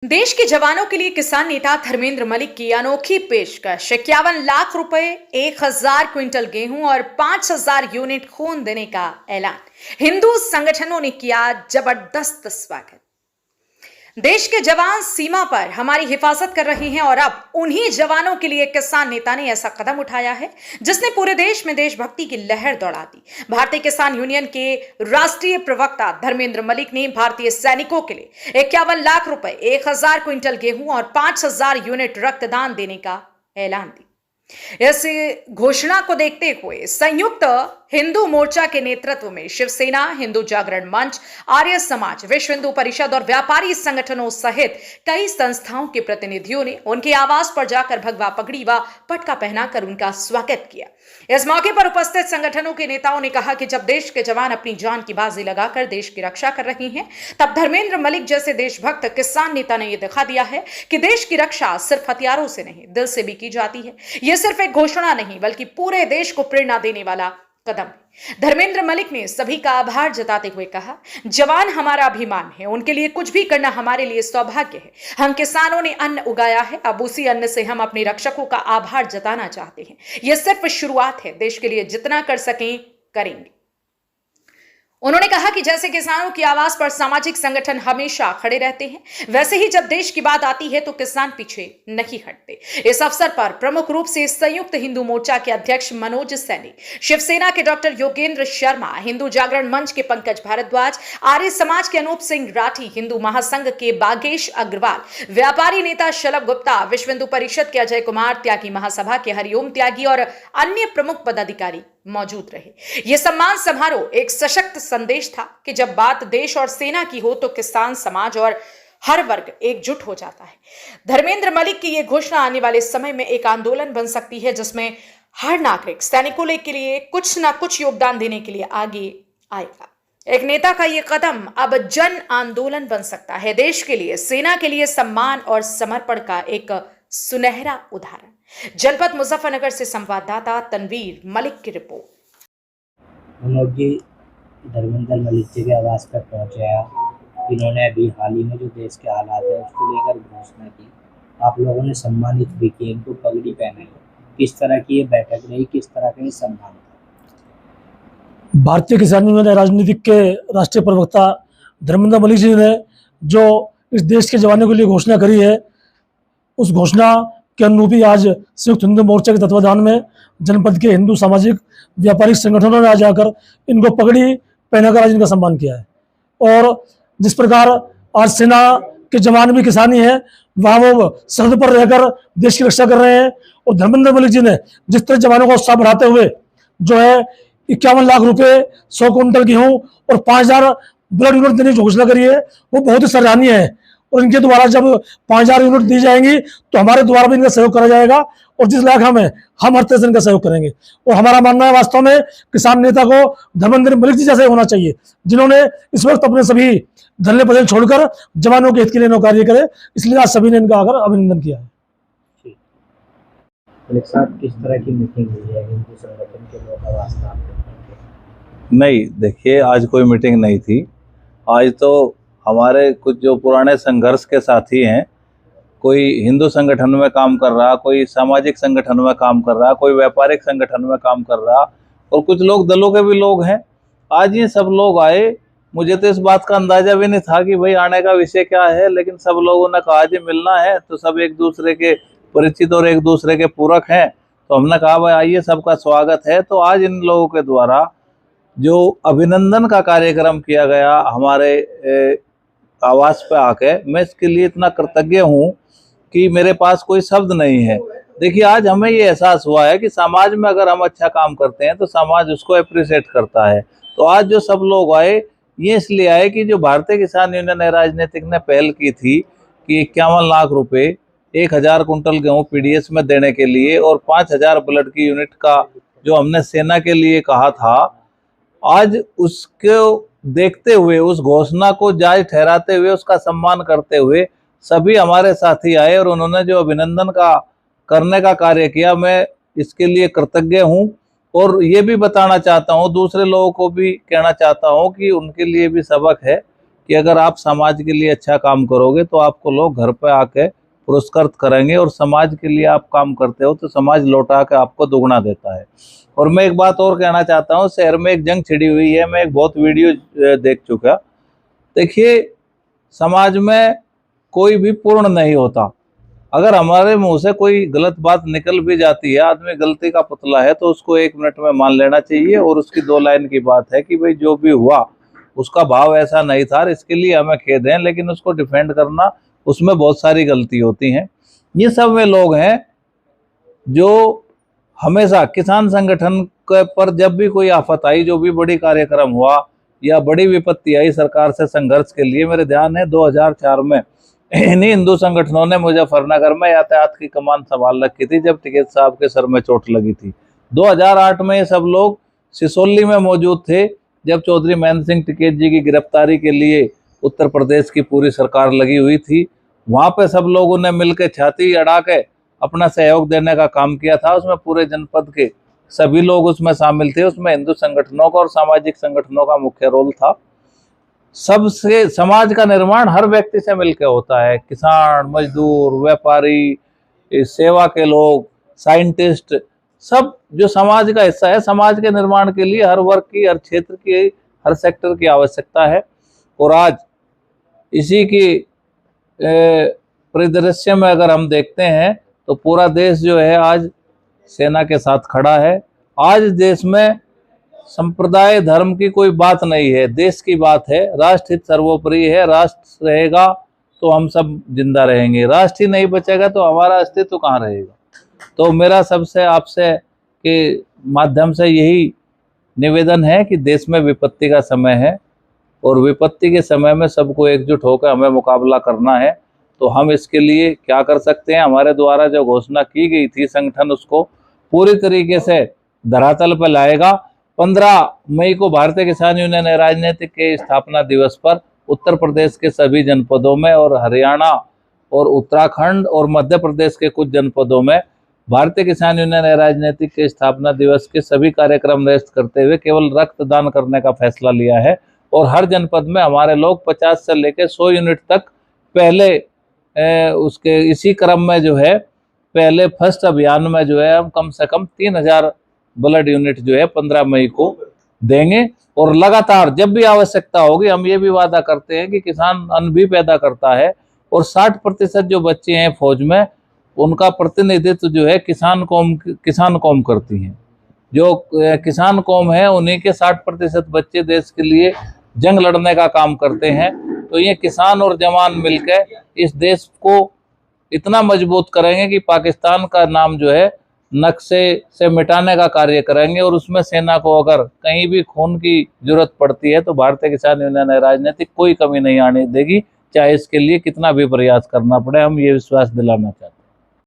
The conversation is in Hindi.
देश के जवानों के लिए किसान नेता धर्मेंद्र मलिक की अनोखी पेशकश 51 लाख रुपए, 1000 क्विंटल गेहूं और 5000 यूनिट खून देने का ऐलान। हिंदू संगठनों ने किया जबरदस्त स्वागत। देश के जवान सीमा पर हमारी हिफाजत कर रहे हैं और अब उन्हीं जवानों के लिए किसान नेता ने ऐसा कदम उठाया है जिसने पूरे देश में देशभक्ति की लहर दौड़ा दी। भारतीय किसान यूनियन के राष्ट्रीय प्रवक्ता धर्मेंद्र मलिक ने भारतीय सैनिकों के लिए 51 लाख रुपए, 1000 क्विंटल गेहूं और 5000 यूनिट रक्तदान देने का ऐलान दिया। इस घोषणा को देखते हुए संयुक्त हिंदू मोर्चा के नेतृत्व में शिवसेना, हिंदू जागरण मंच, आर्य समाज, विश्व हिंदू परिषद और व्यापारी संगठनों सहित कई संस्थाओं के प्रतिनिधियों ने उनके आवास पर जाकर भगवा पगड़ी व पटका पहनाकर उनका स्वागत किया। इस मौके पर उपस्थित संगठनों के नेताओं ने कहा कि जब देश के जवान अपनी जान की बाजी लगाकर देश की रक्षा कर रहे हैं, तब धर्मेंद्र मलिक जैसे देशभक्त किसान नेता ने यह दिखा दिया है कि देश की रक्षा सिर्फ हथियारों से नहीं, दिल से भी की जाती है। यह सिर्फ एक घोषणा नहीं, बल्कि पूरे देश को प्रेरणा देने वाला कदम है। धर्मेंद्र मलिक ने सभी का आभार जताते हुए कहा, जवान हमारा अभिमान है, उनके लिए कुछ भी करना हमारे लिए सौभाग्य है। हम किसानों ने अन्न उगाया है, अब उसी अन्न से हम अपने रक्षकों का आभार जताना चाहते हैं। यह सिर्फ शुरुआत है, देश के लिए जितना कर सकें करेंगे। उन्होंने कहा कि जैसे किसानों की आवाज पर सामाजिक संगठन हमेशा खड़े रहते हैं, वैसे ही जब देश की बात आती है तो किसान पीछे नहीं हटते। इस अवसर पर प्रमुख रूप से संयुक्त हिंदू मोर्चा के अध्यक्ष मनोज सैनी, शिवसेना के डॉक्टर योगेंद्र शर्मा, हिंदू जागरण मंच के पंकज भारद्वाज, आर्य समाज के अनूप सिंह राठी, हिंदू महासंघ के बागेश अग्रवाल, व्यापारी नेता शलभ गुप्ता, विश्व हिंदू परिषद के अजय कुमार त्यागी, महासभा के हरिओम त्यागी और अन्य प्रमुख पदाधिकारी मौजूद रहे। यह सम्मान समारोह एक सशक्त संदेश था कि जब बात देश और सेना की हो तो किसान समाज और हर वर्ग एकजुट हो जाता है। धर्मेंद्र मलिक की यह घोषणा आने वाले समय में एक आंदोलन बन सकती है, जिसमें हर नागरिक सैनिकों के लिए कुछ ना कुछ योगदान देने के लिए आगे आएगा। एक नेता का यह कदम अब जन आंदोलन बन सकता है। देश के लिए, सेना के लिए सम्मान और समर्पण का एक सुनहरा उदाहरण। जनपद मुजफ्फरनगर से संवाददाता तनवीर मलिक की रिपोर्ट। मनोज जी धर्मेंद्र मलिक जी के आवास पर पहुंचे हैं। इन्होंने अभी हाल ही में जो देश के हालात है उसको लेकर घोषणा की, आप लोगों ने सम्मानित भी किए, इनको पगड़ी पहनाई। किस तरह की ये बैठक रही, किस तरह का ये सम्मान था? भारतीय किसान यूनियन राजनीतिक के राष्ट्रीय प्रवक्ता धर्मेंद्र मलिक जी ने जो इस देश के जवानों के लिए घोषणा करी है, उस घोषणा के अनुरूप ही आज संयुक्त हिंदू मोर्चा के तत्वाधान में जनपद के हिंदू सामाजिक व्यापारिक संगठनों ने आज आकर इनको पगड़ी पहनाकर आज इनका सम्मान किया है। और जिस प्रकार आज सेना के जवान भी किसानी है, वहाँ वो सरहद पर रहकर देश की रक्षा कर रहे हैं। और धर्मेंद्र मलिक जी ने जिस तरह जवानों का उत्साह बढ़ाते हुए जो है 51 लाख रुपए, 100 क्विंटल गेहूं और 5000 ब्लड यूनिट देने की घोषणा करी है, वो बहुत ही सराहनीय है। और इनके द्वारा जब 5000 यूनिट दी जाएंगी तो हमारे द्वारा भी इनका सहयोग करा जाएगा और जिस लायक हम हर तरह से इनका सहयोग करेंगे। और हमारा मानना है वास्तव में किसान नेता को धर्मेंद्र मलिक जी जैसे होना चाहिए, जिन्होंने इस वक्त अपने सभी धरने पदल छोड़कर जवानों के हित के लिए कार्य करे। इसलिए आज सभी ने इनका आकर अभिनंदन किया है। किस तरह की मीटिंग हुई है हिंदू संगठन के लोग? नहीं, देखिए, आज कोई मीटिंग नहीं थी। आज तो हमारे कुछ जो पुराने संघर्ष के साथी हैं, कोई हिंदू संगठन में काम कर रहा, कोई सामाजिक संगठन में काम कर रहा, कोई व्यापारिक संगठन में काम कर रहा और कुछ लोग दलों के भी लोग हैं। आज ये सब लोग आए। मुझे तो इस बात का अंदाजा भी नहीं था कि भाई आने का विषय क्या है, लेकिन सब लोगों ने कहा जी मिलना है, तो सब एक दूसरे के परिचित और एक दूसरे के पूरक हैं। तो हमने कहा भाई आइए, सबका स्वागत है। तो आज इन लोगों के द्वारा जो अभिनंदन का कार्यक्रम किया गया हमारे आवास पे आके, मैं इसके लिए इतना कृतज्ञ हूँ कि मेरे पास कोई शब्द नहीं है। देखिए, आज हमें ये एहसास हुआ है कि समाज में अगर हम अच्छा काम करते हैं तो समाज उसको अप्रिशिएट करता है। तो आज जो सब लोग आए, ये इसलिए आए कि जो भारतीय किसान यूनियन राजनीतिक ने पहल की थी कि 51 लाख रुपए, 1000 कुंटल गेहूँ पीडीएस में देने के लिए और 5000 ब्लड की यूनिट का जो हमने सेना के लिए कहा था, आज उसको देखते हुए, उस घोषणा को जायज ठहराते हुए, उसका सम्मान करते हुए सभी हमारे साथी आए और उन्होंने जो अभिनंदन का करने का कार्य किया, मैं इसके लिए कृतज्ञ हूँ। और ये भी बताना चाहता हूँ, दूसरे लोगों को भी कहना चाहता हूँ कि उनके लिए भी सबक है कि अगर आप समाज के लिए अच्छा काम करोगे तो आपको लोग घर पे आके पुरस्कृत करेंगे, और समाज के लिए आप काम करते हो तो समाज लौटा के आपको दुगना देता है। और मैं एक बात और कहना चाहता हूँ, शहर में एक जंग छिड़ी हुई है, मैं एक बहुत वीडियो देख चुका। देखिए, समाज में कोई भी पूर्ण नहीं होता। अगर हमारे मुंह से कोई गलत बात निकल भी जाती है, आदमी गलती का पुतला है, तो उसको 1 मिनट में मान लेना चाहिए, और उसकी 2 लाइन की बात है कि भाई जो भी हुआ उसका भाव ऐसा नहीं था, इसके लिए हमें खेद है, लेकिन उसको डिफेंड करना, उसमें बहुत सारी गलती होती हैं। ये सब वे लोग हैं जो हमेशा किसान संगठन के पर जब भी कोई आफत आई, जो भी बड़ी कार्यक्रम हुआ या बड़ी विपत्ति आई सरकार से संघर्ष के लिए, मेरे ध्यान है 2004 में इन्हीं हिंदू संगठनों ने मुजफ्फरनगर में यातायात की कमान संभाल रखी थी जब टिकैत साहब के सर में चोट लगी थी। 2008 में ये सब लोग सिसोली में मौजूद थे जब चौधरी महेंद्र सिंह टिकैत जी की गिरफ्तारी के लिए उत्तर प्रदेश की पूरी सरकार लगी हुई थी। वहाँ पे सब लोगों ने मिलकर छाती अड़ा के अपना सहयोग देने का काम किया था। उसमें पूरे जनपद के सभी लोग उसमें शामिल थे। उसमें हिंदू संगठनों का और सामाजिक संगठनों का मुख्य रोल था। सबसे समाज का निर्माण हर व्यक्ति से मिलकर होता है, किसान, मजदूर, व्यापारी, सेवा के लोग, साइंटिस्ट, सब जो समाज का हिस्सा है। समाज के निर्माण के लिए हर वर्ग की, हर क्षेत्र की, हर सेक्टर की आवश्यकता है। और आज इसी की परिदृश्य में अगर हम देखते हैं तो पूरा देश जो है आज सेना के साथ खड़ा है। आज देश में संप्रदाय धर्म की कोई बात नहीं है, देश की बात है। राष्ट्र हित सर्वोपरि है। राष्ट्र रहेगा तो हम सब जिंदा रहेंगे, राष्ट्र ही नहीं बचेगा तो हमारा अस्तित्व कहाँ रहेगा। तो मेरा सबसे आपसे के माध्यम से यही निवेदन है कि देश में विपत्ति का समय है और विपत्ति के समय में सबको एकजुट होकर हमें मुकाबला करना है। तो हम इसके लिए क्या कर सकते हैं, हमारे द्वारा जो घोषणा की गई थी, संगठन उसको पूरी तरीके से धरातल पर लाएगा। 15 मई को भारतीय किसान यूनियन राजनीतिक के स्थापना दिवस पर उत्तर प्रदेश के सभी जनपदों में और हरियाणा और उत्तराखंड और मध्य प्रदेश के कुछ जनपदों में भारतीय किसान यूनियन राजनीतिक के स्थापना दिवस के सभी कार्यक्रम निरस्त करते हुए केवल रक्तदान करने का फैसला लिया है। और हर जनपद में हमारे लोग 50 से लेकर 100 यूनिट तक पहले उसके इसी क्रम में जो है पहले फर्स्ट अभियान में जो है हम कम से कम 3000 ब्लड यूनिट जो है 15 मई को देंगे। और लगातार जब भी आवश्यकता होगी, हम ये भी वादा करते हैं कि किसान अन्न भी पैदा करता है और 60% जो बच्चे हैं फौज में, उनका प्रतिनिधित्व जो है किसान कौम करती हैं। जो किसान कौम है उन्हीं के 60% बच्चे देश के लिए जंग लड़ने का काम करते हैं। तो ये किसान और जवान मिलकर इस देश को इतना मजबूत करेंगे कि पाकिस्तान का नाम जो है नक्शे से मिटाने का कार्य करेंगे। और उसमें सेना को अगर कहीं भी खून की जरूरत पड़ती है तो भारतीय किसान यूनियन राजनीतिक कोई कमी नहीं आने देगी, चाहे इसके लिए कितना भी प्रयास करना पड़े। हम ये विश्वास दिलाना चाहते हैं।